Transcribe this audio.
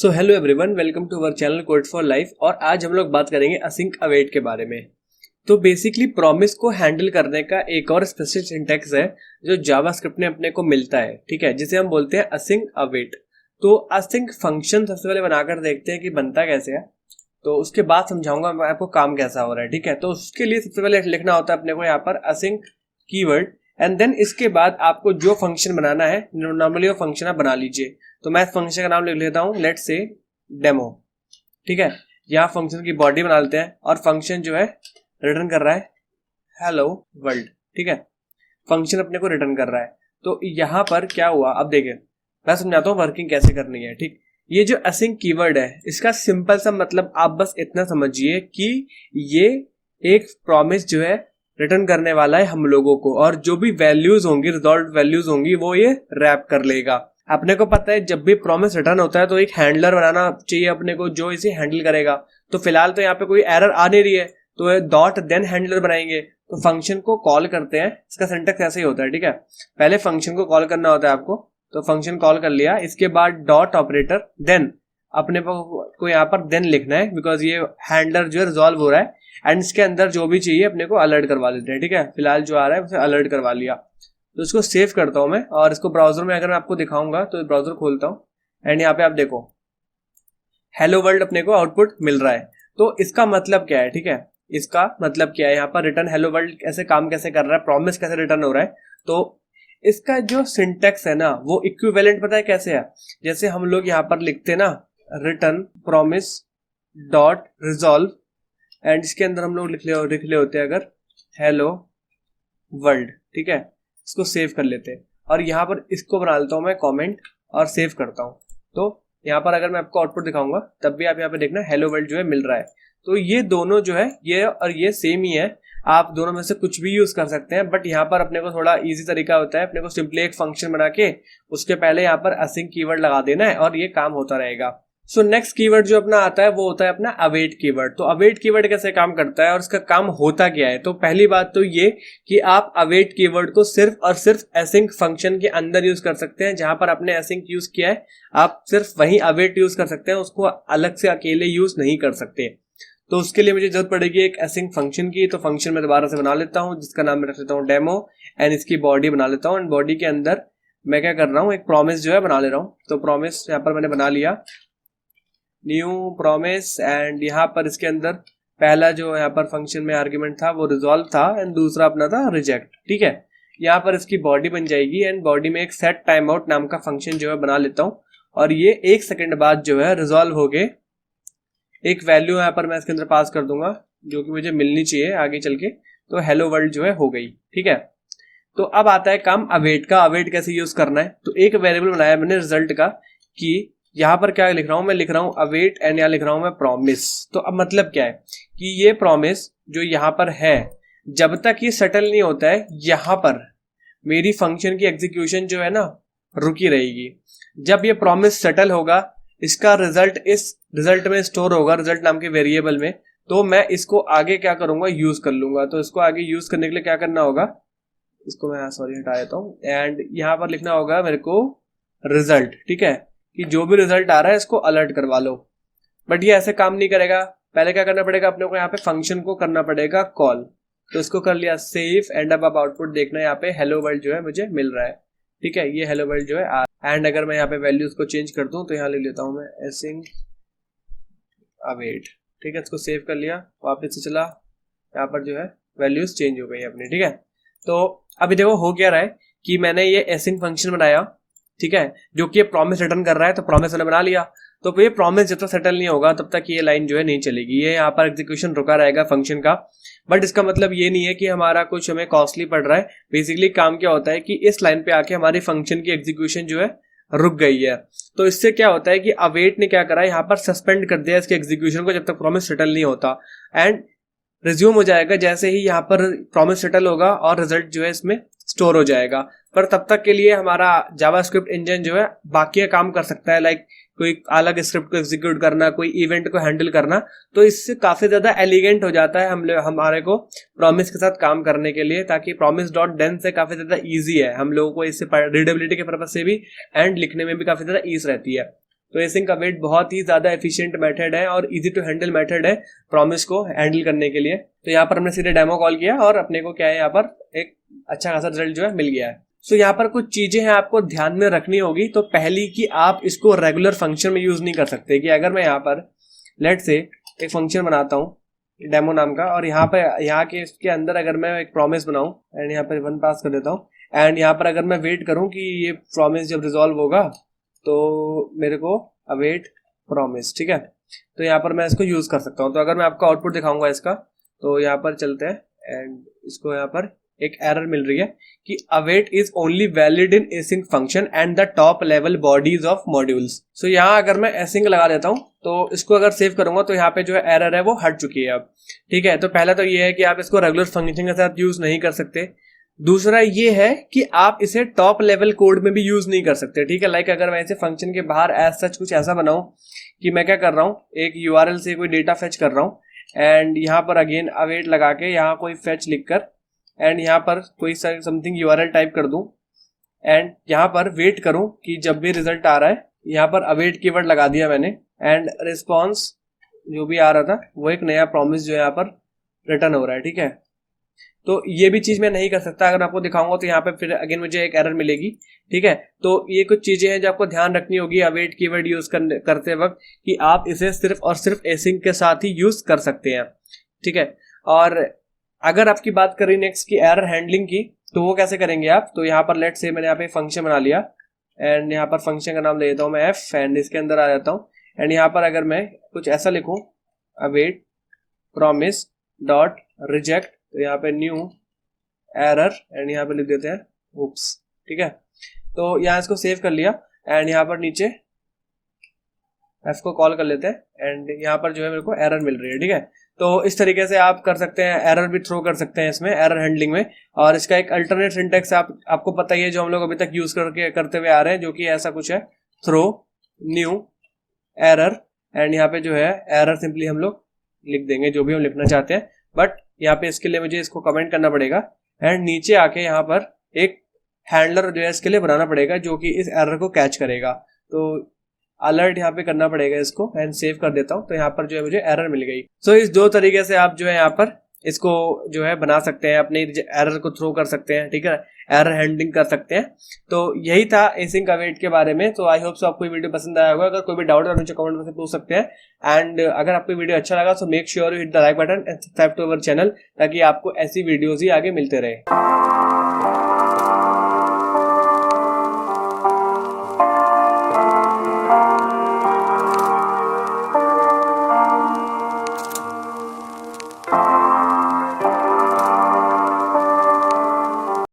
So hello everyone, welcome to our channel code for life. और आज हम लोग बात करेंगे असिंक अवेट के बारे में। तो बेसिकली प्रॉमिस को हैंडल करने का एक और स्पेसिफिक सिंटैक्स है जो जावास्क्रिप्ट में अपने को मिलता है, ठीक है, जिसे हम बोलते हैं असिंक अवेट। तो असिंक फंक्शन सबसे पहले बनाकर देखते हैं कि बनता कैसे है, तो उसके बाद समझाऊंगा मैं आपको काम कैसा हो रहा है, ठीक है। तो उसके लिए सबसे पहले लिखना होता है अपने को यहाँ पर असिंक कीवर्ड, एंड देन इसके बाद आपको जो फंक्शन बनाना है नॉर्मली वो फंक्शन आप बना लीजिए। तो मैं फंक्शन का नाम लिख लेता हूँ, लेट्स से डेमो, ठीक है। यहाँ फंक्शन की बॉडी बना लेते हैं और फंक्शन जो है रिटर्न कर रहा है हेलो वर्ल्ड, ठीक है। फंक्शन अपने को रिटर्न कर रहा है। तो यहाँ पर क्या हुआ, अब देखिए मैं समझाता हूँ वर्किंग कैसे करनी है, ठीक। ये जो असिंक कीवर्ड है इसका सिंपल सा मतलब आप बस इतना समझिए कि ये एक प्रॉमिस जो है रिटर्न करने वाला है हम लोगों को, और जो भी वैल्यूज होंगी, रिजॉल्व वैल्यूज होंगी, वो ये रैप कर लेगा। अपने को पता है जब भी प्रॉमिस रिटर्न होता है तो एक हैंडलर बनाना चाहिए अपने को जो इसे हैंडल करेगा। तो फिलहाल तो यहाँ पे कोई एरर आ नहीं रही है, तो डॉट देन हैंडलर बनाएंगे। तो फंक्शन को कॉल करते हैं, इसका सिंटैक्स ऐसे ही होता है, ठीक है। पहले फंक्शन को कॉल करना होता है आपको, तो फंक्शन कॉल कर लिया, इसके बाद डॉट ऑपरेटर, देन अपने को यहाँ पर देन लिखना है बिकॉज ये हैंडलर जो है रिजॉल्व हो रहा है, एंड इसके अंदर जो भी चाहिए अपने को अलर्ट करवा देते हैं, ठीक है। फिलहाल जो आ रहा है उसे अलर्ट करवा लिया। तो इसको सेव करता हूं मैं, और इसको ब्राउजर में अगर मैं आपको दिखाऊंगा तो ब्राउजर खोलता हूं, एंड यहाँ पे आप देखो हेलो वर्ल्ड अपने को आउटपुट मिल रहा है। तो इसका मतलब क्या है, ठीक है, इसका मतलब क्या है, यहाँ पर रिटर्न हेलो वर्ल्ड कैसे काम कैसे कर रहा है, प्रॉमिस कैसे रिटर्न हो रहा है। तो इसका जो सिंटैक्स है ना वो इक्विवेलेंट पता है कैसे है, जैसे हम लोग यहाँ पर लिखते ना return promise dot resolve, and इसके अंदर हम लोग लिख ले होते हैं अगर हेलो वर्ल्ड, ठीक है। इसको सेव कर लेते हैं और यहाँ पर इसको बना लेता हूँ मैं कमेंट और सेव करता हूँ। तो यहाँ पर अगर मैं आपको आउटपुट दिखाऊंगा तब भी आप यहाँ पे देखना हेलो वर्ल्ड जो है मिल रहा है। तो ये दोनों जो है ये और ये सेम ही है, आप दोनों में से कुछ भी यूज कर सकते हैं, बट यहाँ पर अपने को थोड़ा इजी तरीका होता है, अपने को सिंपली एक फंक्शन बना के उसके पहले यहाँ पर असिंक कीवर्ड लगा देना है और ये काम होता रहेगा। सो नेक्स्ट कीवर्ड जो अपना आता है वो होता है अपना अवेट कीवर्ड। तो अवेट कीवर्ड कैसे काम करता है और इसका काम होता क्या है। तो पहली बात तो ये कि आप अवेट कीवर्ड को सिर्फ और सिर्फ असिंक फंक्शन के अंदर यूज कर सकते हैं, जहां पर आपने असिंक यूज किया है आप सिर्फ वहीं अवेट यूज कर सकते हैं, उसको अलग से अकेले यूज नहीं कर सकते। तो उसके लिए मुझे जरूरत पड़ेगी एक असिंक फंक्शन की। तो फंक्शन मैं दोबारा से बना लेता हूँ जिसका नाम मैं रख लेता हूँ डेमो, एंड इसकी बॉडी बना लेता हूँ, एंड बॉडी के अंदर मैं क्या कर रहा हूँ एक प्रॉमिस जो है बना ले रहा हूँ। तो प्रॉमिस यहाँ पर मैंने बना लिया, न्यू प्रॉमिस, एंड यहाँ पर इसके अंदर पहला जो यहाँ पर फंक्शन में आर्ग्यूमेंट था वो रिजॉल्व था, एंड दूसरा अपना था रिजेक्ट, ठीक है। यहाँ पर इसकी बॉडी बन जाएगी, एंड बॉडी में एक सेट टाइम आउट नाम का फंक्शन जो है बना लेता हूँ, और ये 1 सेकंड बाद जो है रिजॉल्व हो गए एक वैल्यू यहाँ पर मैं इसके अंदर पास कर दूंगा जो कि मुझे मिलनी चाहिए आगे चल के। तो हेलो वर्ल्ड जो है हो गई, ठीक है। तो अब आता है काम अवेट का। अवेट कैसे यूज करना है, तो एक वेरिएबल बनाया मैंने रिजल्ट का कि यहाँ पर क्या लिख रहा हूं, मैं लिख रहा हूं अवेट, एंड यहाँ लिख रहा हूं मैं प्रॉमिस। तो अब मतलब क्या है कि ये प्रॉमिस जो यहाँ पर है जब तक ये सेटल नहीं होता है यहाँ पर मेरी फंक्शन की एग्जीक्यूशन जो है ना रुकी रहेगी। जब ये प्रॉमिस सेटल होगा इसका रिजल्ट इस रिजल्ट में स्टोर होगा, रिजल्ट नाम के वेरिएबल में। तो मैं इसको आगे क्या करूंगा, यूज कर लूंगा। तो इसको आगे यूज करने के लिए क्या करना होगा, इसको मैं सॉरी हटा देता हूँ, एंड यहाँ पर लिखना होगा मेरे को रिजल्ट, ठीक है, कि जो भी रिजल्ट आ रहा है इसको अलर्ट करवा लो। बट ये ऐसे काम नहीं करेगा, पहले क्या करना पड़ेगा अपने को, यहाँ पे फंक्शन को करना पड़ेगा कॉल। तो इसको कर लिया सेव, एंड अब आप आउटपुट देखना यहाँ पे हेलो वर्ल्ड जो है मुझे मिल रहा है, ठीक है। ये हेलो वर्ल्ड जो है एंड अगर मैं यहाँ पे वैल्यूज को चेंज कर दूं तो यहाँ लिख लेता हूँ मैं असिंक अवेट, ठीक है। इसको सेव कर लिया, वापस से चला, यहाँ पर जो है वैल्यूज चेंज हो गई अपनी, ठीक है। तो अभी देखो हो क्या रहा है कि मैंने ये असिंक फंक्शन बनाया, ठीक है, जो कि ये प्रॉमिस रिटर्न कर रहा है। तो प्रॉमिस मैंने बना लिया, तो ये प्रॉमिस जब तक सेटल नहीं होगा तब तक ये लाइन जो है नहीं चलेगी, ये यहाँ पर एग्जीक्यूशन रुका रहेगा फंक्शन का। बट इसका मतलब ये नहीं है कि हमारा कुछ हमें कॉस्टली पड़ रहा है। बेसिकली काम क्या होता है कि इस लाइन पे आके हमारी फंक्शन की एग्जीक्यूशन जो है रुक गई है। तो इससे क्या होता है कि अवेट ने क्या करा, यहाँ पर सस्पेंड कर दिया इसके एग्जीक्यूशन को जब तक प्रॉमिस सेटल नहीं होता, एंड रिज्यूम हो जाएगा जैसे ही यहाँ पर प्रॉमिस सेटल होगा और रिजल्ट जो है इसमें स्टोर हो जाएगा। पर तब तक के लिए हमारा जावास्क्रिप्ट इंजन जो है बाकी काम कर सकता है, लाइक कोई अलग स्क्रिप्ट को एग्जीक्यूट करना, कोई इवेंट को हैंडल करना। तो इससे काफी ज्यादा एलिगेंट हो जाता है हमारे को प्रॉमिस के साथ काम करने के लिए, ताकि प्रॉमिस डॉट देन से काफी ज्यादा इजी है हम लोगों को, इससे रीडेबिलिटी के पर्पज से भी एंड लिखने में भी काफी ज्यादा ईज रहती है। तो एसिंक अवेट बहुत ही ज्यादा एफिशिएंट मेथड है और इजी टू हैंडल मेथड है प्रॉमिस को हैंडल करने के लिए। तो यहाँ पर हमने सीधे डेमो कॉल किया और अपने को क्या है यहाँ पर एक अच्छा खासा रिजल्ट जो है मिल गया है। सो यहाँ पर कुछ चीजें हैं आपको ध्यान में रखनी होगी। तो पहली कि आप इसको रेगुलर फंक्शन में यूज नहीं कर सकते, कि अगर मैं यहाँ पर लेट से एक फंक्शन बनाता हूँ डेमो नाम का, और यहाँ पर यहाँ के इसके अंदर अगर मैं एक प्रॉमिस बनाऊं एंड यहाँ पर 1 पास कर देता हूँ, एंड यहाँ पर अगर मैं वेट करूं कि ये प्रॉमिस जब रिजॉल्व होगा तो मेरे को अवेट प्रॉमिस, ठीक है, तो यहाँ पर मैं इसको यूज कर सकता हूँ। तो अगर मैं आपको आउटपुट दिखाऊंगा इसका, तो यहाँ पर चलते हैं एंड इसको यहाँ पर एक एरर मिल रही है कि await is only valid in async function and the top level bodies of modules. So यहाँ अगर मैं एसिंक लगा देता हूँ तो इसको अगर सेव करूंगा तो यहाँ पे जो है एरर है वो हट चुकी है अब, ठीक है। तो पहला तो ये है कि आप इसको रेगुलर फंक्शन के साथ यूज नहीं कर सकते। दूसरा ये है कि आप इसे टॉप लेवल कोड में भी यूज नहीं कर सकते, ठीक है। लाइक अगर मैं इसे फंक्शन के बाहर एज सच कुछ ऐसा बनाऊं कि मैं क्या कर रहा हूँ, एक यूआरएल से कोई डेटा फेच कर रहा हूँ एंड यहाँ पर अगेन अवेट लगा के यहाँ कोई फेच लिखकर एंड यहाँ पर कोई समथिंग यूआरएल टाइप कर दूं एंड यहाँ पर वेट करूं कि जब भी रिजल्ट आ रहा है, यहाँ पर अवेट कीवर्ड लगा दिया मैंने एंड रिस्पॉन्स जो भी आ रहा था वो एक नया प्रॉमिस जो यहाँ पर रिटर्न हो रहा है, ठीक है। तो ये भी चीज मैं नहीं कर सकता। अगर आपको दिखाऊंगा तो यहाँ पे फिर अगेन मुझे एक एरर मिलेगी, ठीक है। तो ये कुछ चीजें हैं जो आपको ध्यान रखनी होगी अवेट कीवर्ड यूज करते वक्त, कि आप इसे सिर्फ और सिर्फ एसिंक के साथ ही यूज कर सकते हैं, ठीक है। और अगर आपकी बात करें नेक्स्ट की एरर हैंडलिंग की, तो वो कैसे करेंगे आप। तो यहाँ पर लेट से मैंने यहाँ पे फंक्शन बना लिया एंड यहाँ पर फंक्शन का नाम ले देता हूँ मैं एफ एंड इसके अंदर आ जाता हूँ एंड यहाँ पर अगर मैं कुछ ऐसा लिखूं अवेट प्रॉमिस डॉट रिजेक्ट, तो यहाँ पे न्यू एरर एंड यहाँ पे लिख देते हैं उप्स, ठीक है। तो यहाँ इसको सेव कर लिया एंड यहाँ पर नीचे एफ को कॉल कर लेते हैं एंड यहाँ पर जो है मेरे को एरर मिल रही है, ठीक है। तो इस तरीके से आप कर सकते हैं, एरर भी थ्रो कर सकते हैं इसमें एरर हैंडलिंग में। और इसका एक अल्टरनेट सिंटेक्स आपको पता ही है जो हम लोग अभी तक यूज करते हुए आ रहे हैं, जो कि ऐसा कुछ है थ्रो न्यू एरर एंड यहाँ पे जो है एरर सिंपली हम लोग लिख देंगे जो भी हम लिखना चाहते हैं। बट यहाँ पे इसके लिए मुझे इसको कमेंट करना पड़ेगा एंड नीचे आके यहाँ पर एक हैंडलर जो है इसके लिए बनाना पड़ेगा जो कि इस एरर को कैच करेगा। तो अलर्ट यहाँ पे करना पड़ेगा इसको एंड सेव कर देता हूँ। तो यहाँ पर जो है मुझे एरर मिल गई। सो इस दो तरीके से आप जो है यहाँ पर इसको जो है बना सकते हैं, अपने एरर को थ्रो कर सकते हैं, ठीक है, एरर हैंडलिंग कर सकते हैं। तो यही था एसिंक अवेट के बारे में। तो आई होप सो आपको वीडियो पसंद आया होगा। अगर कोई भी डाउट है मुझे कमेंट में से पूछ सकते हैं एंड अगर आपको वीडियो अच्छा लगा तो make sure you hit the like button and subscribe to our channel, ताकि आपको ऐसी वीडियोज ही आगे मिलते रहे।